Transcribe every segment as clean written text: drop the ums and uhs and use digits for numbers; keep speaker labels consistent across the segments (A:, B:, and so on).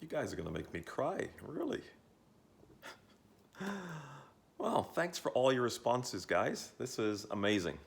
A: You guys are gonna make me cry, really. Well, thanks for all your responses, guys. This is amazing.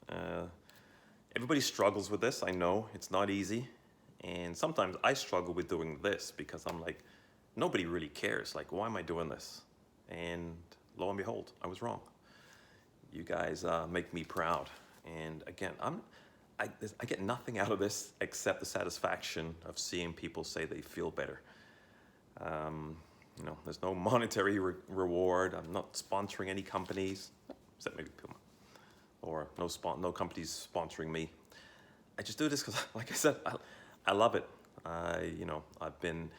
A: Uh, Everybody struggles with this. I know it's not easy, and sometimes I struggle with doing this because I'm like, nobody really cares. Like, why am I doing this? And lo and behold, I was wrong. You guys make me proud, and again, I get nothing out of this except the satisfaction of seeing people say they feel better. There's no monetary reward. I'm not sponsoring any companies, except maybe Puma, or no companies sponsoring me. I just do this because, like I said, I love it. I've been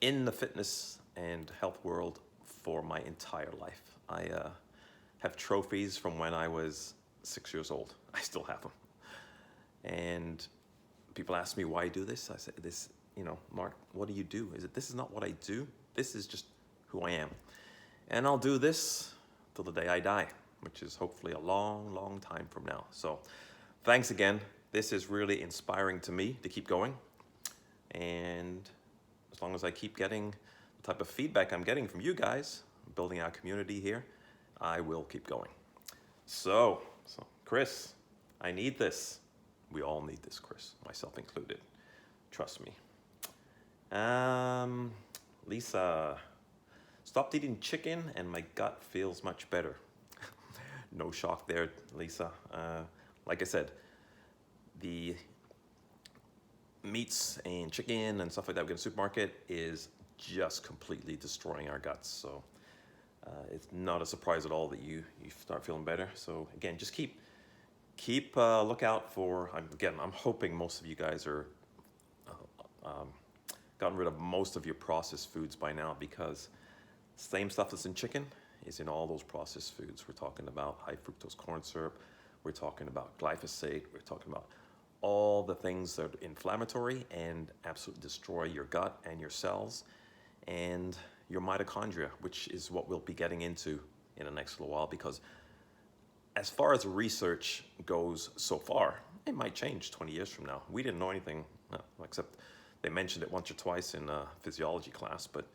A: in the fitness and health world for my entire life. I have trophies from when I was 6 years old. I still have them. And people ask me why I do this. I say, Mark, what do you do? This is not what I do. This is just who I am. And I'll do this till the day I die, which is hopefully a long, long time from now. So thanks again. This is really inspiring to me to keep going. And as long as I keep getting the type of feedback I'm getting from you guys, building our community here, I will keep going. So Chris, I need this. We all need this, Chris, myself included. Trust me. Lisa, stopped eating chicken and my gut feels much better. No shock there, Lisa. Like I said, the meats and chicken and stuff like that we get in the supermarket is just completely destroying our guts. So it's not a surprise at all that you start feeling better. So again, just keep look out for. I'm hoping most of you guys are gotten rid of most of your processed foods by now, because same stuff that's in chicken is in all those processed foods. We're talking about high fructose corn syrup. We're talking about glyphosate. We're talking about all the things that are inflammatory and absolutely destroy your gut and your cells and your mitochondria, which is what we'll be getting into in the next little while. Because as far as research goes so far, it might change 20 years from now. We didn't know anything, except they mentioned it once or twice in a physiology class, but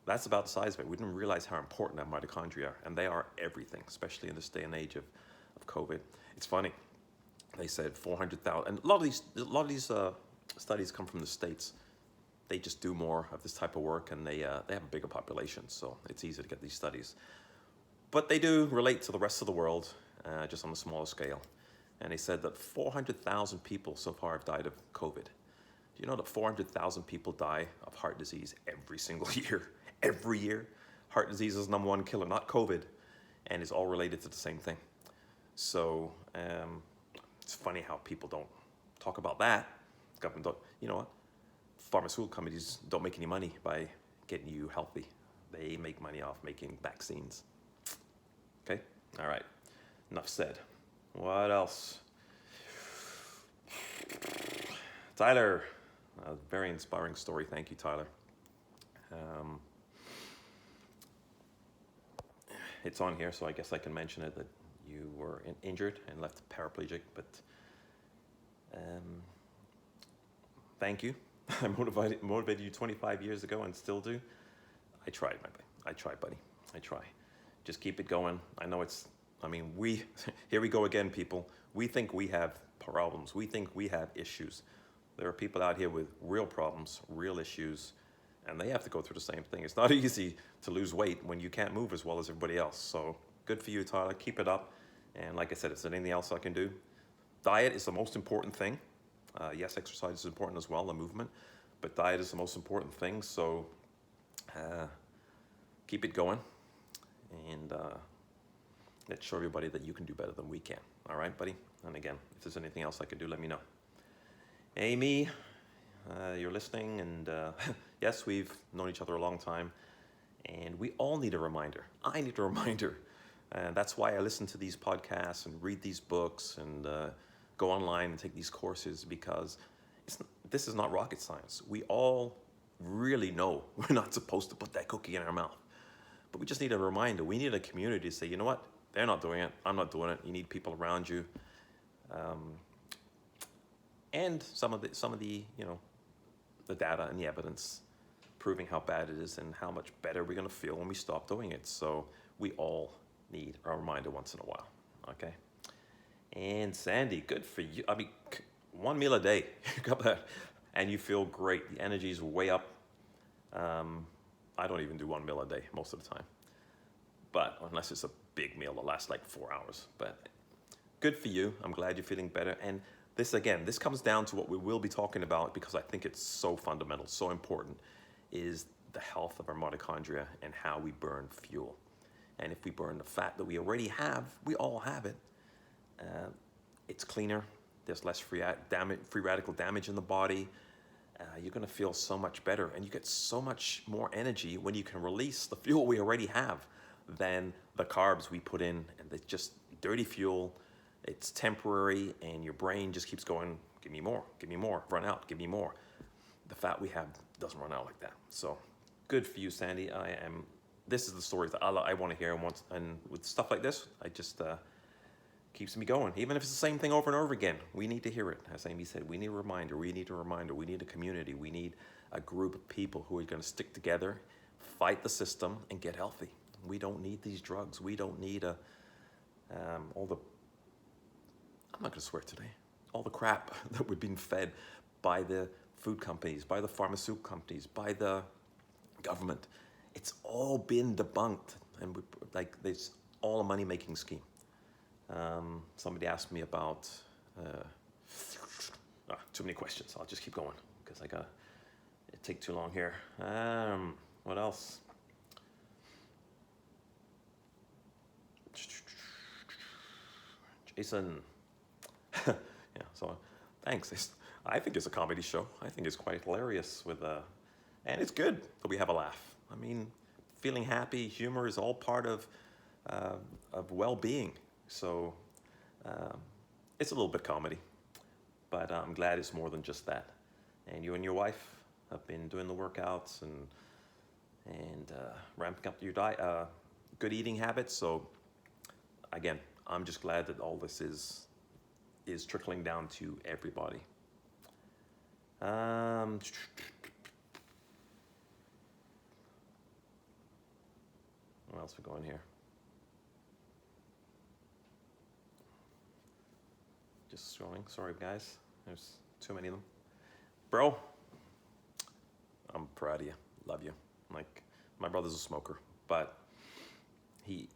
A: that's about the size of it. We didn't realize how important that mitochondria are, and they are everything, especially in this day and age of COVID. It's funny. They said 400,000, and a lot of these studies come from the States. They just do more of this type of work, and they have a bigger population, so it's easy to get these studies. But they do relate to the rest of the world, just on a smaller scale. And they said that 400,000 people so far have died of COVID. Do you know that 400,000 people die of heart disease every single year? Every year. Heart disease is the #1 killer, not COVID, and it's all related to the same thing. So it's funny how people don't talk about that. Government don't, you know what? Pharmaceutical companies don't make any money by getting you healthy. They make money off making vaccines. Okay? All right. Enough said. What else? Tyler, a very inspiring story. Thank you, Tyler. It's on here, so I guess I can mention it, that you were injured and left paraplegic, but thank you. I motivated you 25 years ago and still do. I tried, buddy. I try. Just keep it going. I know here we go again, people. We think we have problems. We think we have issues. There are people out here with real problems, real issues, and they have to go through the same thing. It's not easy to lose weight when you can't move as well as everybody else. So good for you, Tyler. Keep it up. And like I said, is there anything else I can do? Diet is the most important thing. Yes, exercise is important as well, the movement, but diet is the most important thing. So keep it going, and let's show everybody that you can do better than we can. All right, buddy? And again, if there's anything else I can do, let me know. Amy, you're listening, and yes, we've known each other a long time, and we all need a reminder. I need a reminder, and that's why I listen to these podcasts and read these books and go online and take these courses, because this is not rocket science. We all really know we're not supposed to put that cookie in our mouth, but we just need a reminder. We need a community to say, you know what? They're not doing it. I'm not doing it. You need people around you. And some of the the data and the evidence proving how bad it is and how much better we're going to feel when we stop doing it. So we all need a reminder once in a while. Okay. And Sandy, good for you. I mean, one meal a day, you got that, and you feel great. The energy is way up. I don't even do one meal a day most of the time, but unless it's a big meal that lasts like 4 hours. But good for you. I'm glad you're feeling better. And this comes down to what we will be talking about, because I think it's so fundamental, so important, is the health of our mitochondria and how we burn fuel. And if we burn the fat that we already have, we all have it, it's cleaner. There's less free radical damage in the body. You're going to feel so much better, and you get so much more energy when you can release the fuel we already have than the carbs we put in, and it's just dirty fuel. It's temporary, and your brain just keeps going, give me more, run out, give me more. The fat we have doesn't run out like that. So good for you, Sandy. This is the stories that I want to hear, and with stuff like this, I just keeps me going. Even if it's the same thing over and over again, we need to hear it. As Amy said, we need a reminder, we need a community, we need a group of people who are going to stick together, fight the system, and get healthy. We don't need these drugs. We don't need all the, I'm not going to swear today, all the crap that we've been fed by the food companies, by the pharmaceutical companies, by the government. It's all been debunked, and there's all a money-making scheme. Somebody asked me about, too many questions. I'll just keep going because it take too long here. What else? Jason. Yeah, so thanks. I think it's a comedy show. I think it's quite hilarious and it's good that we have a laugh. I mean, feeling happy, humor is all part of well-being. So it's a little bit comedy, but I'm glad it's more than just that. And you and your wife have been doing the workouts and ramping up your diet, good eating habits. So again, I'm just glad that all this is trickling down to everybody. What else we going here? Just scrolling. Sorry, guys. There's too many of them. Bro, I'm proud of you. Love you. Like, my brother's a smoker, but he's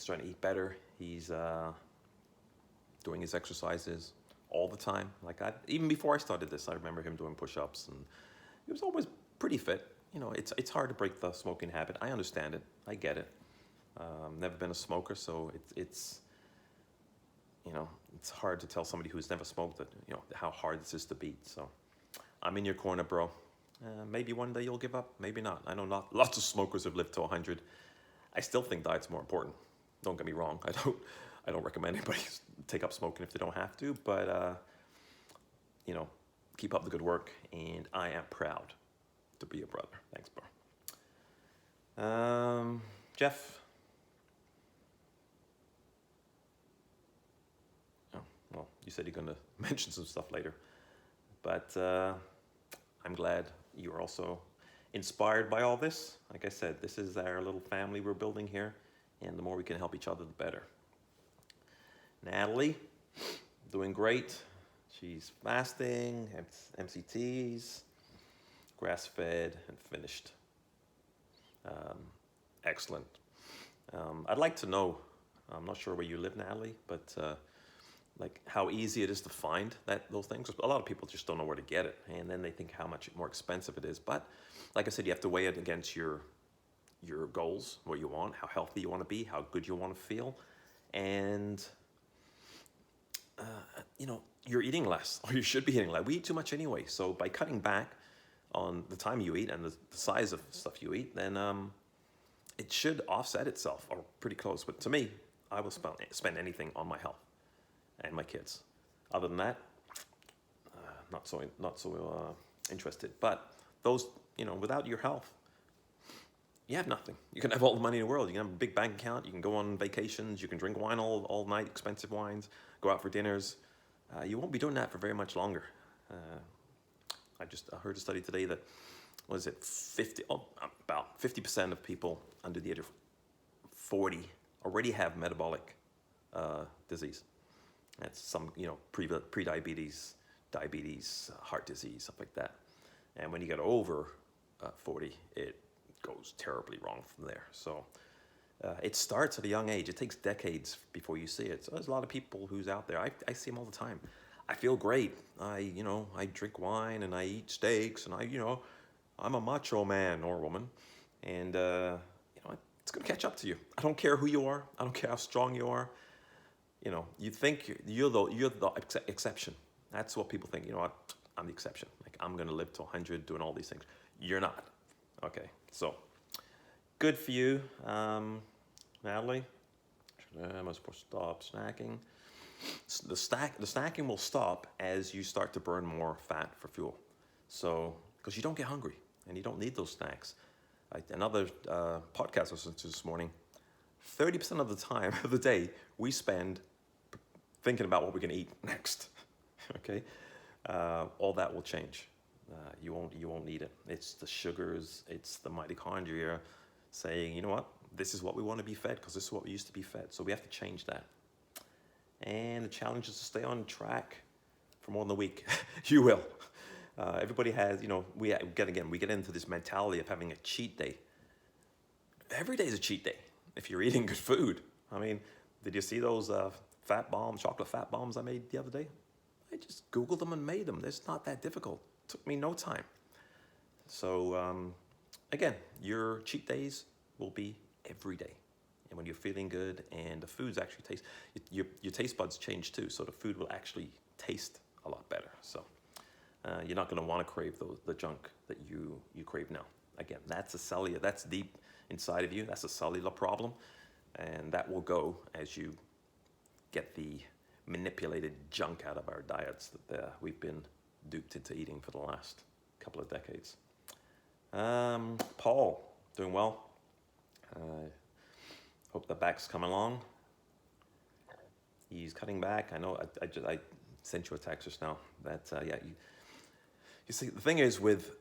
A: trying to eat better. He's doing his exercises all the time. Even before I started this, I remember him doing push-ups, and he was always pretty fit. You know, it's hard to break the smoking habit. I understand it. I get it. Never been a smoker, so it's you know, it's hard to tell somebody who's never smoked that, you know, how hard this is to beat. So I'm in your corner, bro. Maybe one day you'll give up, maybe not. I know lots of smokers have lived to 100. I still think diet's more important. Don't get me wrong. I don't recommend anybody take up smoking if they don't have to, but you know, keep up the good work, and I am proud to be a brother. Thanks, bro. Jeff. Well, you said you're going to mention some stuff later, but I'm glad you're also inspired by all this. Like I said, this is our little family we're building here, and the more we can help each other, the better. Natalie, doing great. She's fasting, MCTs, grass-fed, and finished. Excellent. I'd like to know, I'm not sure where you live, Natalie, but like how easy it is to find those things. A lot of people just don't know where to get it, and then they think how much more expensive it is. But like I said, you have to weigh it against your goals, what you want, how healthy you want to be, how good you want to feel, and you know, you're eating less, or you should be eating less. We eat too much anyway, so by cutting back on the time you eat and the size of stuff you eat, then it should offset itself, or pretty close. But to me, I will spend anything on my health and my kids. Other than that, not so interested. But those, you know, without your health, you have nothing. You can have all the money in the world. You can have a big bank account. You can go on vacations. You can drink wine all night, expensive wines, go out for dinners. You won't be doing that for very much longer. I heard a study today that what is it, about 50% of people under the age of 40 already have metabolic disease. That's some, pre-diabetes, diabetes, heart disease, stuff like that. And when you get over 40, it goes terribly wrong from there. So it starts at a young age. It takes decades before you see it. So there's a lot of people who's out there. I see them all the time. I feel great. I drink wine and I eat steaks and I'm a macho man or woman. And, it's going to catch up to you. I don't care who you are. I don't care how strong you are. You think you're the exception. That's what people think. You know what? I'm the exception. Like, I'm going to live to 100 doing all these things. You're not. Okay. So good for you, Natalie. I must stop snacking. The snacking will stop as you start to burn more fat for fuel. So, because you don't get hungry and you don't need those snacks. Another podcast I listened to this morning, 30% of the time of the day we spend thinking about what we're going to eat next. Okay, all that will change. You won't need it. It's the sugars, it's the mitochondria saying, you know what, this is what we want to be fed because this is what we used to be fed. So we have to change that. And the challenge is to stay on track for more than a week. You will. Everybody has, we get into this mentality of having a cheat day. Every day is a cheat day if you're eating good food. I mean, did you see those chocolate fat bombs I made the other day? I just Googled them and made them. It's not that difficult. It took me no time. So, again, your cheat days will be every day. And when you're feeling good and the foods actually taste, your taste buds change too. So the food will actually taste a lot better. So you're not going to want to crave the junk that you crave now. Again, that's deep inside of you. That's a cellular problem. And that will go as you get the manipulated junk out of our diets that we've been duped into eating for the last couple of decades. Paul, doing well. Hope the back's coming along. He's cutting back. I know. I sent you a text just now. That you see, the thing is with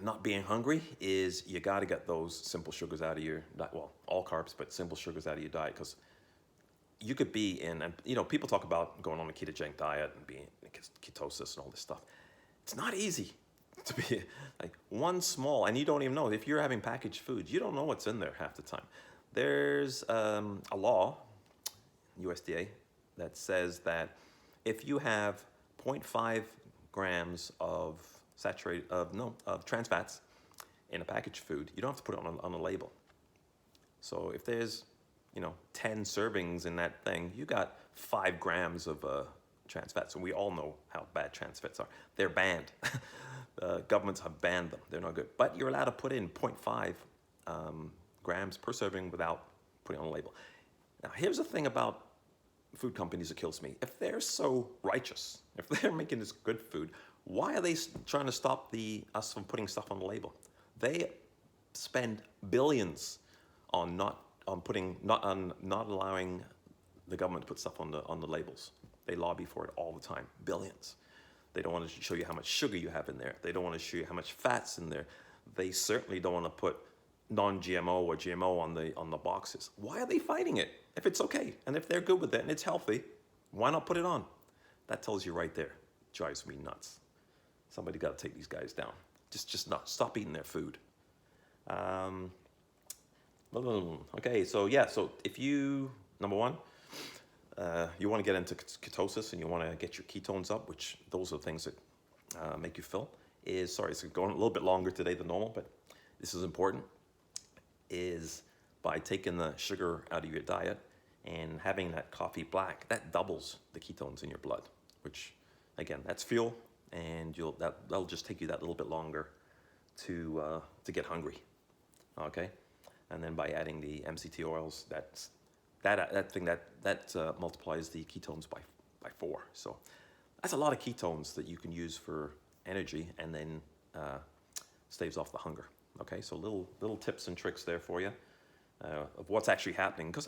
A: not being hungry is you got to get those simple sugars out of your diet. Well, all carbs, but simple sugars out of your diet, because you could be in, and people talk about going on a ketogenic diet and being in ketosis and all this stuff. It's not easy to be like one small, and you don't even know if you're having packaged foods. You don't know what's in there half the time. There's a law, USDA, that says that if you have 0.5 grams of trans fats in a packaged food, you don't have to put it on a label. So if there's 10 servings in that thing, you got 5 grams of trans fats, and we all know how bad trans fats are. They're banned. Governments have banned them. They're not good. But you're allowed to put in 0.5 grams per serving without putting on a label. Now, here's the thing about food companies that kills me. If they're so righteous, if they're making this good food, why are they trying to stop us from putting stuff on the label? They spend billions on not allowing the government to put stuff on the labels. They lobby for it all the time, billions. They don't want to show you how much sugar you have in there. They don't want to show you how much fat's in there. They certainly don't want to put non-GMO or GMO on the boxes. Why are they fighting it? If it's okay, and if they're good with it and it's healthy, why not put it on? That tells you right there. Drives me nuts. Somebody got to take these guys down. Just not stop eating their food. Okay, so if you, number one, you want to get into ketosis and you want to get your ketones up, which those are the things that make you fill, it's going a little bit longer today than normal, but this is important, is by taking the sugar out of your diet and having that coffee black, that doubles the ketones in your blood, which, again, that's fuel, and that'll just take you that little bit longer to get hungry, okay? And then by adding the MCT oils, that multiplies the ketones by 4. So that's a lot of ketones that you can use for energy, and then staves off the hunger. Okay, so little tips and tricks there for you of what's actually happening. Because